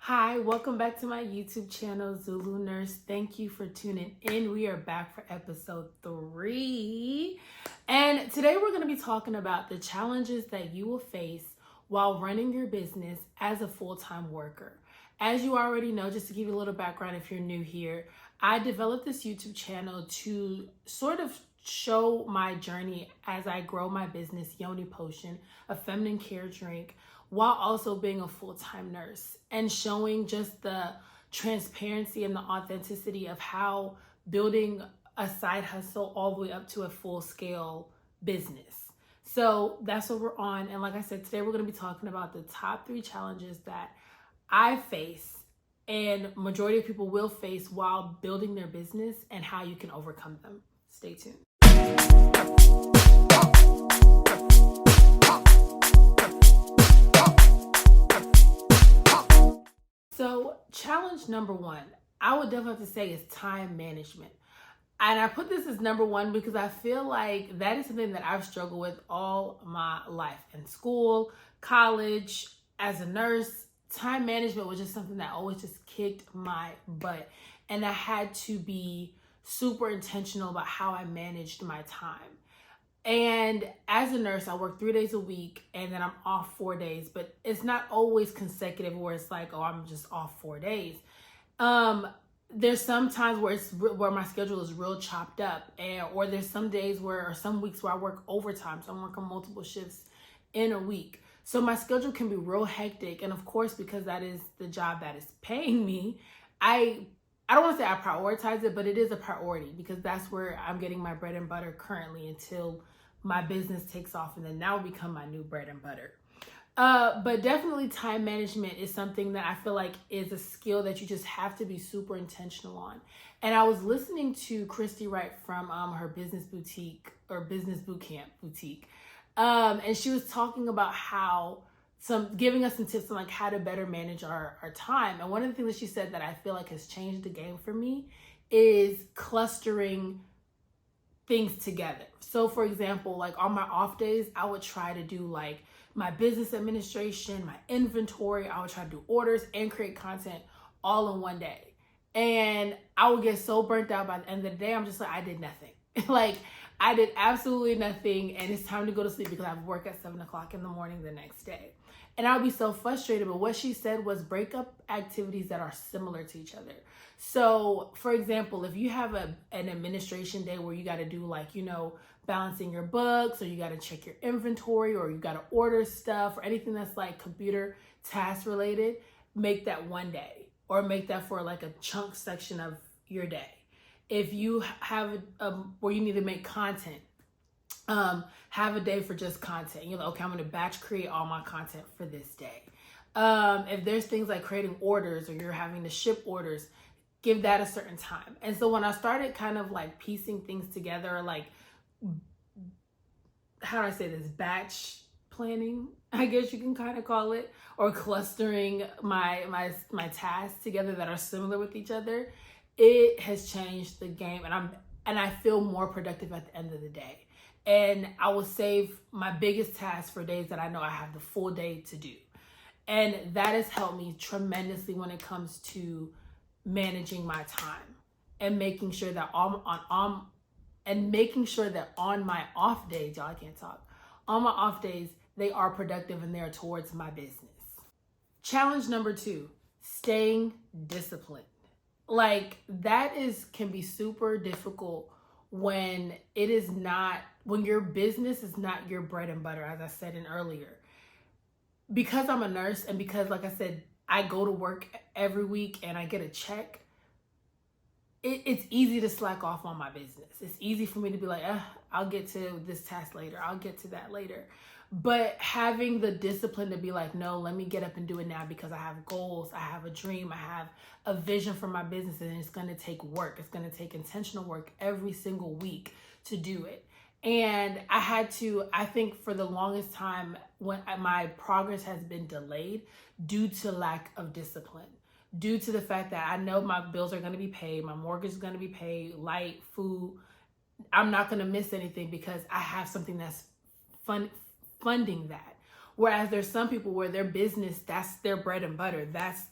Hi, welcome back to my YouTube channel, Zulu Nurse. Thank you for tuning in. We are back for episode 3. And today we're going to be talking about the challenges that you will face while running your business as a full-time worker. As you already know, just to give you a little background if you're new here, I developed this YouTube channel to sort of show my journey as I grow my business, Yoni Potion, a feminine care drink, while also being a full-time nurse and showing just the transparency and the authenticity of how building a side hustle all the way up to a full-scale business. So that's what we're on. And like I said, today we're going to be talking about the top 3 challenges that I face and majority of people will face while building their business and how you can overcome them. Stay tuned. So challenge number 1, I would definitely have to say is time management. And I put this as number 1 because I feel like that is something that I've struggled with all my life. In school, college, as a nurse, time management was just something that always just kicked my butt. And I had to be super intentional about how I managed my time. And as a nurse, I work 3 days a week and then I'm off 4 days, but it's not always consecutive where it's like, oh, I'm just off 4 days. There's some times where my schedule is real chopped up, or there's some days or some weeks where I work overtime. So I'm working multiple shifts in a week. So my schedule can be real hectic. And of course, because that is the job that is paying me, I don't want to say I prioritize it, but it is a priority because that's where I'm getting my bread and butter currently until my business takes off, and then that will become my new bread and butter. But definitely time management is something that I feel like is a skill that you just have to be super intentional on. And I was listening to Christy Wright from her business boutique or business bootcamp boutique. And she was talking about how giving us some tips on like how to better manage our time. And one of the things that she said that I feel like has changed the game for me is clustering things together. So for example, like on my off days, I would try to do like my business administration, my inventory. I would try to do orders and create content all in one day. And I would get so burnt out by the end of the day. I'm just like, I did nothing. Like I did absolutely nothing. And it's time to go to sleep because I have work at 7 o'clock in the morning the next day. And I would be so frustrated. But what she said was break up activities that are similar to each other. So for example, if you have an administration day where you got to do like, balancing your books, or you got to check your inventory, or you got to order stuff, or anything that's like computer task related, make that one day, or make that for like a chunk section of your day. If you have where you need to make content, have a day for just content. You're like, okay, I'm going to batch create all my content for this day. If there's things like creating orders, or you're having to ship orders, give that a certain time. And so when I started kind of like piecing things together, like, how do I say this, batch planning, I guess you can kind of call it, or clustering my tasks together that are similar with each other, it has changed the game. And I feel more productive at the end of the day. And I will save my biggest tasks for days that I know I have the full day to do. And that has helped me tremendously when it comes to managing my time and making sure that on my off days, y'all, I can't talk, on my off days, they are productive and they're towards my business. Challenge number 2, staying disciplined. Like that can be super difficult when your business is not your bread and butter, as I said earlier. Because I'm a nurse and because, like I said, I go to work every week and I get a check, it's easy to slack off on my business. It's easy for me to be like, I'll get to this task later. I'll get to that later. But having the discipline to be like, no, let me get up and do it now because I have goals. I have a dream. I have a vision for my business, and it's going to take work. It's going to take intentional work every single week to do it. And I think for the longest time, when my progress has been delayed due to lack of discipline, due to the fact that I know my bills are going to be paid, my mortgage is going to be paid, light, food. I'm not going to miss anything because I have something that's funding that. Whereas there's some people where their business, that's their bread and butter. That's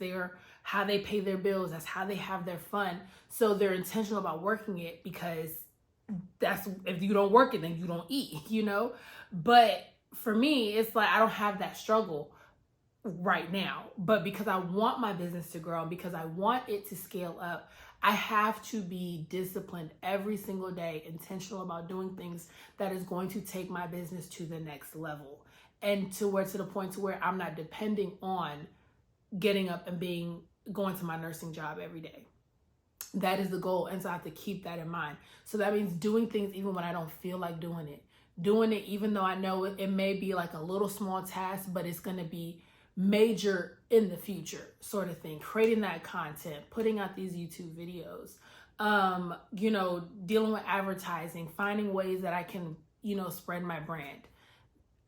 how they pay their bills. That's how they have their fun. So they're intentional about working it because if you don't work it, then you don't eat, But for me, it's like I don't have that struggle right now. But because I want my business to grow and because I want it to scale up, I have to be disciplined every single day, intentional about doing things that is going to take my business to the next level and to the point to where I'm not depending on getting up and going to my nursing job every day. That is the goal. And so I have to keep that in mind. So that means doing things even when I don't feel like doing it even though I know it may be like a little small task, but it's going to be major in the future sort of thing. Creating that content, putting out these YouTube videos, dealing with advertising, finding ways that I can, spread my brand.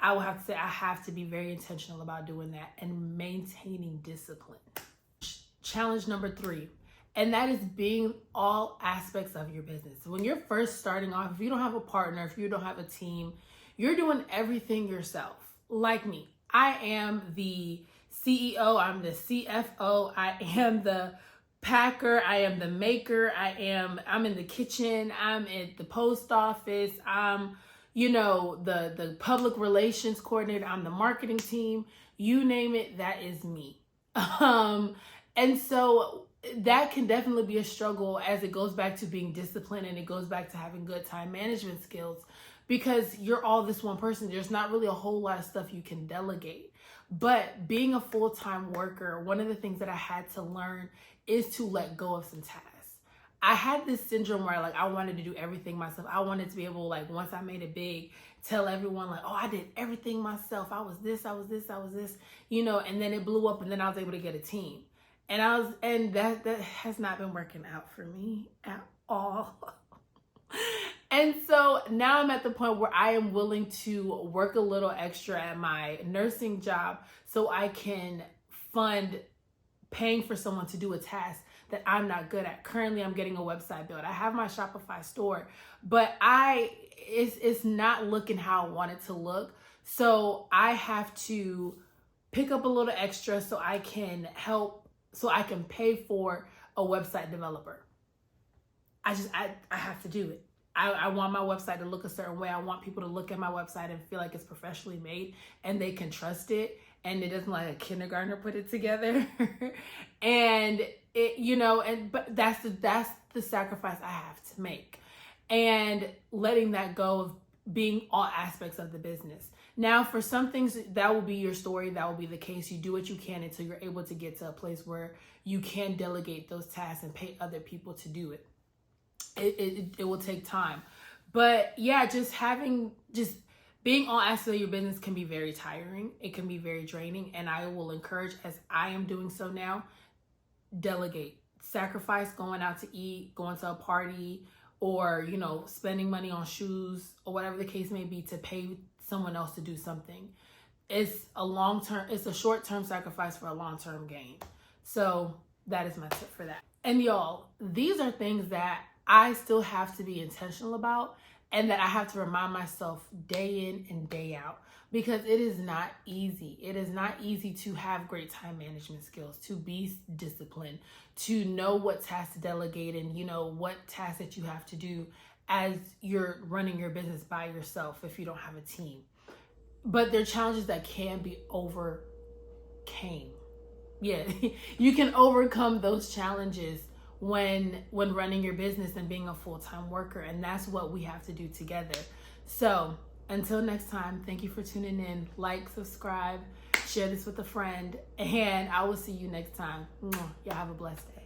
I will have to say I have to be very intentional about doing that and maintaining discipline. Challenge number 3, and that is being all aspects of your business. When you're first starting off, if you don't have a partner, if you don't have a team, you're doing everything yourself. Like me, I am the CEO, I'm the CFO, I am the packer, I am the maker, I'm in the kitchen, I'm at the post office, I'm the public relations coordinator, I'm the marketing team, you name it, that is me. And so that can definitely be a struggle as it goes back to being disciplined and it goes back to having good time management skills because you're all this one person. There's not really a whole lot of stuff you can delegate. But being a full-time worker, one of the things that I had to learn is to let go of some tasks. I had this syndrome where I wanted to do everything myself. I wanted to be able to once I made it big, tell everyone oh, I did everything myself. I was this, and then it blew up and then I was able to get a team. And that has not been working out for me at all. And so now I'm at the point where I am willing to work a little extra at my nursing job so I can fund paying for someone to do a task that I'm not good at. Currently, I'm getting a website built. I have my Shopify store, but it's not looking how I want it to look. So I have to pick up a little extra so I can pay for a website developer. I have to do it. I want my website to look a certain way. I want people to look at my website and feel like it's professionally made and they can trust it and it doesn't like a kindergartner put it together. And but that's the sacrifice I have to make. And letting that go of being all aspects of the business. Now, for some things, that will be your story. That will be the case. You do what you can until you're able to get to a place where you can delegate those tasks and pay other people to do it. It will take time. But yeah, just being all aspects of your business can be very tiring. It can be very draining. And I will encourage, as I am doing so now, delegate. Sacrifice going out to eat, going to a party, or, spending money on shoes or whatever the case may be to pay someone else to do something. It's a short-term sacrifice for a long-term gain. So that is my tip for that. And y'all, these are things that I still have to be intentional about and that I have to remind myself day in and day out because it is not easy. It is not easy to have great time management skills, to be disciplined, to know what tasks to delegate and, what tasks that you have to do as you're running your business by yourself if you don't have a team. But there are challenges that can be overcame. Yeah, you can overcome those challenges when running your business and being a full-time worker. And that's what we have to do together. So until next time, thank you for tuning in. Like, subscribe, share this with a friend, and I will see you next time. Y'all have a blessed day.